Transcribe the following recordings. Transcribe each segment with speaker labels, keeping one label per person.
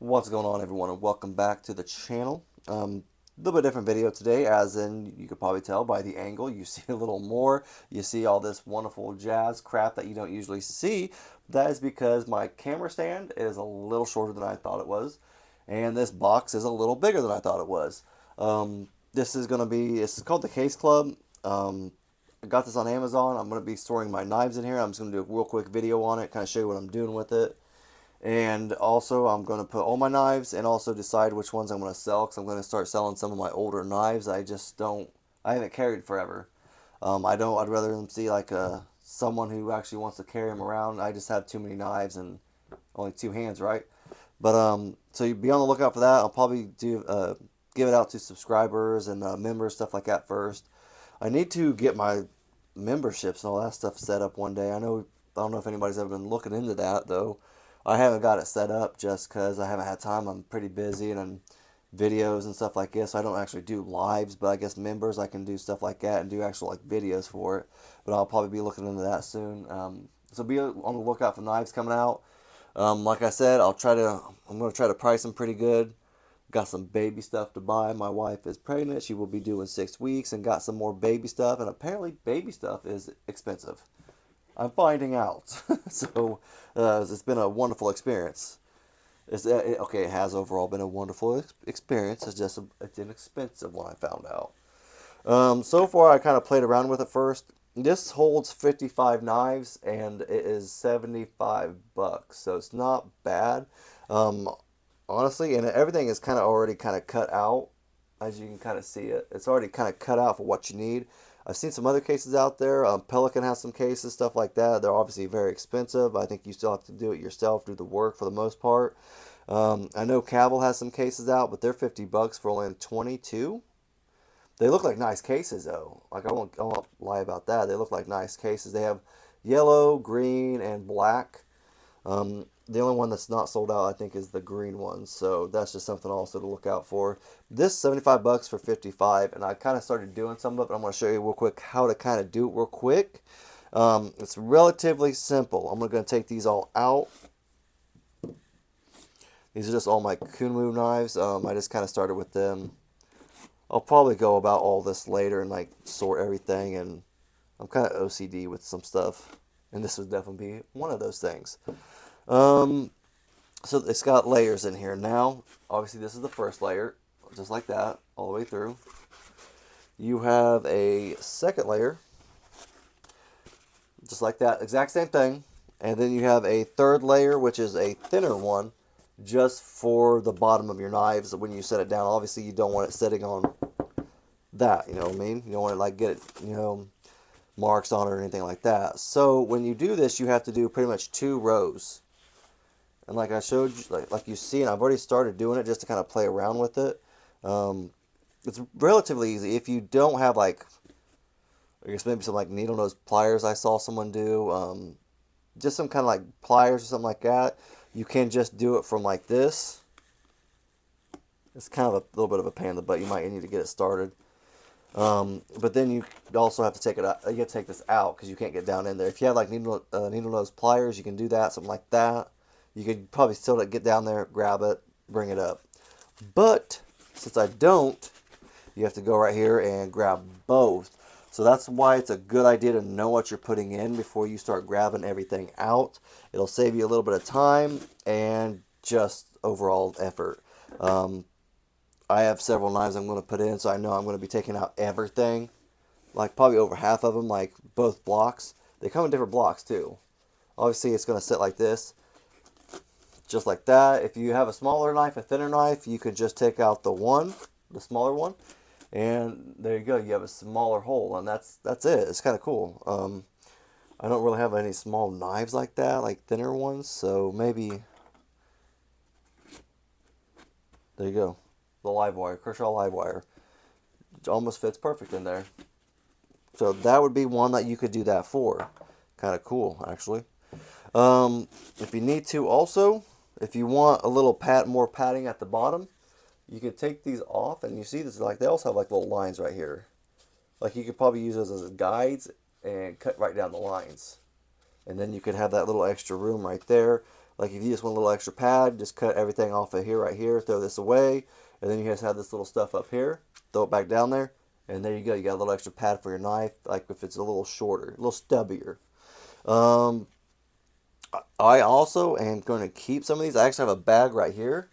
Speaker 1: What's going on, everyone, and welcome back to the channel. Little bit different video today, as in you could probably tell by the angle. You see a little more. You see all this wonderful jazz crap that you don't usually see. That is because my camera stand is a little shorter than I thought it was, and this box is a little bigger than I thought it was. This is gonna be. It's called the Case Club. I got this on Amazon. I'm gonna be storing my knives in here. I'm just gonna do a real quick video on it, kind of show you what I'm doing with it. And also, I'm going to put all my knives and also decide which ones I'm going to sell, because I'm going to start selling some of my older knives. I haven't carried forever. I'd rather them see like someone who actually wants to carry them around. I just have too many knives and only two hands, right? But so you be on the lookout for that. I'll probably give it out to subscribers and members, stuff like that first. I need to get my memberships and all that stuff set up one day. I don't know if anybody's ever been looking into that though. I haven't got it set up just because I haven't had time. I'm pretty busy and I'm videos and stuff like this. So I don't actually do lives, but I guess members I can do stuff like that and do actual like videos for it. But I'll probably be looking into that soon. So be on the lookout for knives coming out. Like I said, I'm gonna try to price them pretty good. Got some baby stuff to buy. My wife is pregnant. She will be due in 6 weeks, and got some more baby stuff. And apparently, baby stuff is expensive. I'm finding out. So it's been a wonderful experience. Okay, it has overall been a wonderful experience. It's an expensive one, I found out. So far, I kind of played around with it first. This holds 55 knives, and it is 75 bucks, so it's not bad. Um, Honestly, and everything is kind of already kind of cut out, as you can kind of see it. It's already kind of cut out for what you need. I've seen some other cases out there. Pelican has some cases, stuff like that. They're obviously very expensive. I think you still have to do it yourself, do the work for the most part. I know Cavill has some cases out, but they're 50 bucks for only 22. They look like nice cases though. Like I won't lie about that. They look like nice cases. They have yellow, green, and black. The only one that's not sold out, I think, is the green one. So that's just something also to look out for. This 75 bucks for 55, and I kind of started doing some of it. I'm going to show you real quick how to kind of do it real quick. It's relatively simple. I'm going to take these all out. These are just all my Kunmu knives. I just kind of started with them. I'll probably go about all this later and like sort everything. And I'm kind of OCD with some stuff, and this would definitely be one of those things. Um, so it's got layers in here. Now, obviously, this is the first layer, just like that, all the way through. You have a second layer, just like that, exact same thing. And then you have a third layer, which is a thinner one, just for the bottom of your knives. When you set it down, obviously, you don't want it sitting on that, you know what I mean? You don't want to, like, get it, marks on it or anything like that. So when you do this, you have to do pretty much 2 rows. And like I showed you, like you see, and I've already started doing it just to kind of play around with it. It's relatively easy. If you don't have like, I guess maybe some like needle nose pliers I saw someone do, just some kind of like pliers or something like that, you can just do it from like this. It's kind of a little bit of a pain in the butt. You might need to get it started. But then you also have to take it out. You have to take this out because you can't get down in there. If you have like needle nose pliers, you can do that, something like that. You could probably still get down there, grab it, bring it up. But since I don't, you have to go right here and grab both. So that's why it's a good idea to know what you're putting in before you start grabbing everything out. It'll save you a little bit of time and just overall effort. I have several knives I'm going to put in, so I know I'm going to be taking out everything. Like probably over half of them, like both blocks. They come in different blocks too. Obviously it's going to sit like this. Just like that. If you have a smaller knife, a thinner knife, you can just take out the smaller one, and there you go. You have a smaller hole, and that's it. It's kind of cool. I don't really have any small knives like that, like thinner ones, so maybe there you go. The live wire, Kershaw live wire, it almost fits perfect in there. So that would be one that you could do that for. Kind of cool, actually. If you need to, also, if you want a little more padding at the bottom, you could take these off, and you see this, like they also have like little lines right here. Like you could probably use those as guides and cut right down the lines, and then you could have that little extra room right there. Like if you just want a little extra pad, just cut everything off of here, right here, throw this away, and then you just have this little stuff up here, throw it back down there, and there you go. You got a little extra pad for your knife, like if it's a little shorter, a little stubbier. Um, I also am going to keep some of these. I actually have a bag right here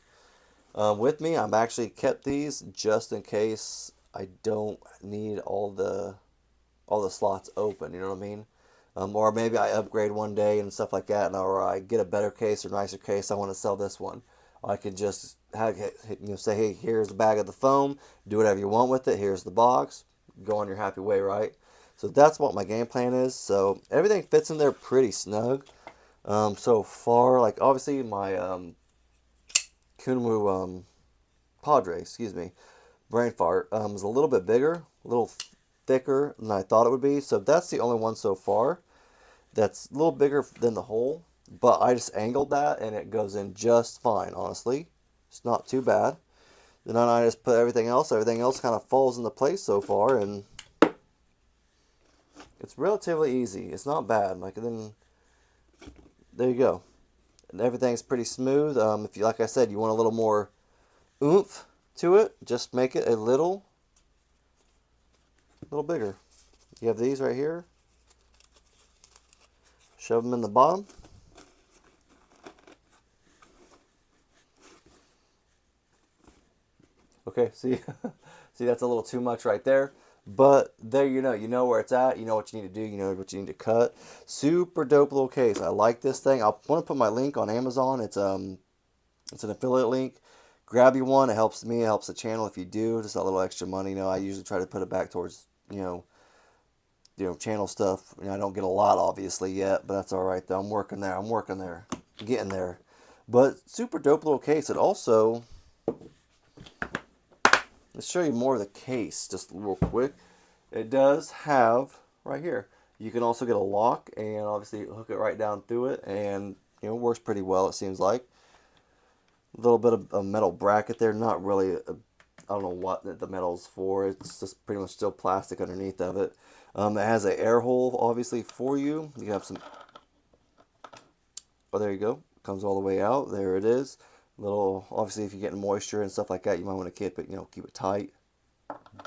Speaker 1: with me. I'm actually kept these just in case I don't need all the slots open. You know what I mean? Or maybe I upgrade one day and stuff like that, and or I get a better case or nicer case. I want to sell this one. I can just have, say, hey, here's the bag of the foam. Do whatever you want with it. Here's the box. Go on your happy way, right? So that's what my game plan is. So everything fits in there pretty snug. So far, like obviously my Kunwu Padre, excuse me, brain fart is a little bit bigger, a little thicker than I thought it would be. So that's the only one so far that's a little bigger than the hole. But I just angled that and it goes in just fine, honestly. It's not too bad. Then I just put everything else. Everything else kind of falls into place so far, and it's relatively easy. It's not bad. Like then, there you go. And everything's pretty smooth. If you, like I said, you want a little more oomph to it, just make it a little bigger. You have these right here. Shove them in the bottom. Okay, see, see that's a little too much right there. But there you know where it's at. You know what you need to do. You know what you need to cut. Super dope little case. I like this thing. I want to put my link on Amazon. It's an affiliate link. Grab you one. It helps me. It helps the channel if you do. Just a little extra money. You know, I usually try to put it back towards channel stuff. I don't get a lot obviously yet, but that's all right though. I'm working there. Getting there. But super dope little case. It also, let's show you more of the case just real quick. It does have right here. You can also get a lock and obviously hook it right down through it, and it works pretty well. It seems like a little bit of a metal bracket there. Not really. I don't know what the metal's for. It's just pretty much still plastic underneath of it. It has an air hole obviously for you. You have some. Oh, there you go. Comes all the way out. There it is. Little, obviously, if you're getting moisture and stuff like that, you might want to keep it tight.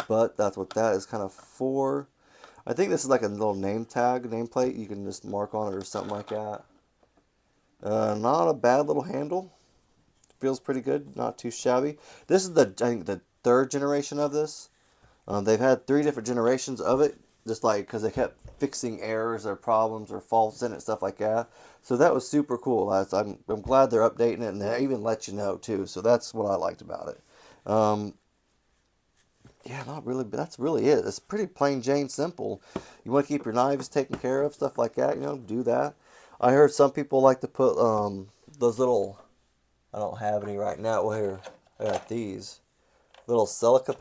Speaker 1: But that's what that is kind of for. I think this is like a little nameplate. You can just mark on it or something like that. Not a bad little handle. Feels pretty good. Not too shabby. This is I think the third generation of this. They've had 3 different generations of it, just like because they kept fixing errors or problems or faults in it, stuff like that. So that was super cool. I'm glad they're updating it, and they even let you know too. So that's what I liked about it. Yeah, not really, but that's really it. It's pretty plain Jane simple. You want to keep your knives taken care of, stuff like that, do that. I heard some people like to put those little, I don't have any right now. Well, here, I got these little silica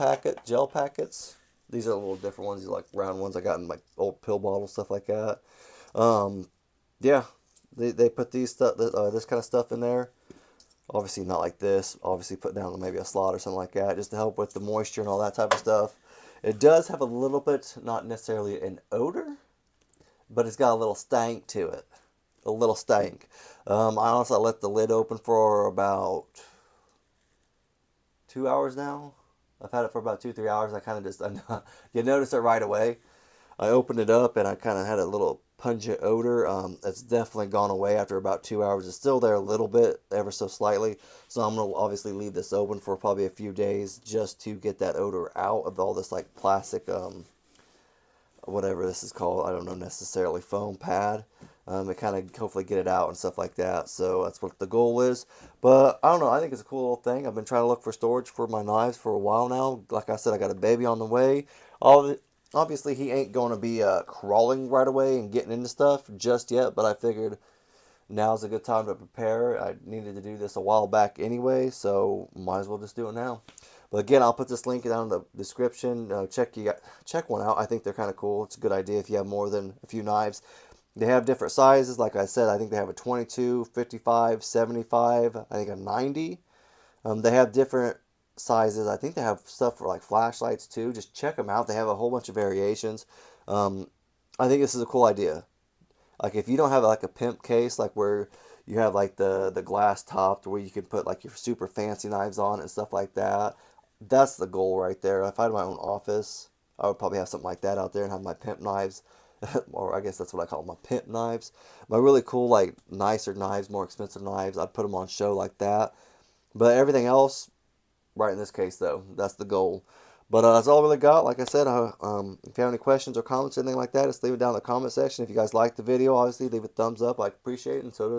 Speaker 1: gel packets. These are a little different ones. These are like round ones I got in like old pill bottles, stuff like that. Yeah, they put this kind of stuff in there. Obviously not like this. Obviously put down maybe a slot or something like that, just to help with the moisture and all that type of stuff. It does have a little bit, not necessarily an odor, but it's got a little stank to it. A little stank. I honestly let the lid open for about 2 hours now. I've had it for about 2-3 hours. I kind of just, you notice it right away. I opened it up and I kind of had a little pungent odor. It's definitely gone away after about 2 hours. It's still there a little bit, ever so slightly. So I'm going to obviously leave this open for probably a few days just to get that odor out of all this like plastic, whatever this is called. I don't know necessarily, foam pad. And kind of hopefully get it out and stuff like that. So that's what the goal is. But I don't know. I think it's a cool little thing. I've been trying to look for storage for my knives for a while now. Like I said, I got a baby on the way. Obviously, he ain't going to be crawling right away and getting into stuff just yet. But I figured now's a good time to prepare. I needed to do this a while back anyway. So might as well just do it now. But again, I'll put this link down in the description. Check one out. I think they're kind of cool. It's a good idea if you have more than a few knives. They have different sizes. Like I said, I think they have a 22, 55, 75, I think a 90. They have different sizes. I think they have stuff for like flashlights too. Just check them out. They have a whole bunch of variations. I think this is a cool idea. Like if you don't have like a pimp case, like where You have like the glass topped where you can put like your super fancy knives on and stuff like that. That's the goal right there. If I had my own office, I would probably have something like that out there and have my pimp knives. Or I guess that's what I call them, my pimp knives. My really cool, like nicer knives, more expensive knives, I'd put them on show like that. But everything else, right in this case though, that's the goal. But that's all I really got. Like I said, if you have any questions or comments or anything like that, just leave it down in the comment section. If you guys like the video, obviously leave a thumbs up. I appreciate it, and so do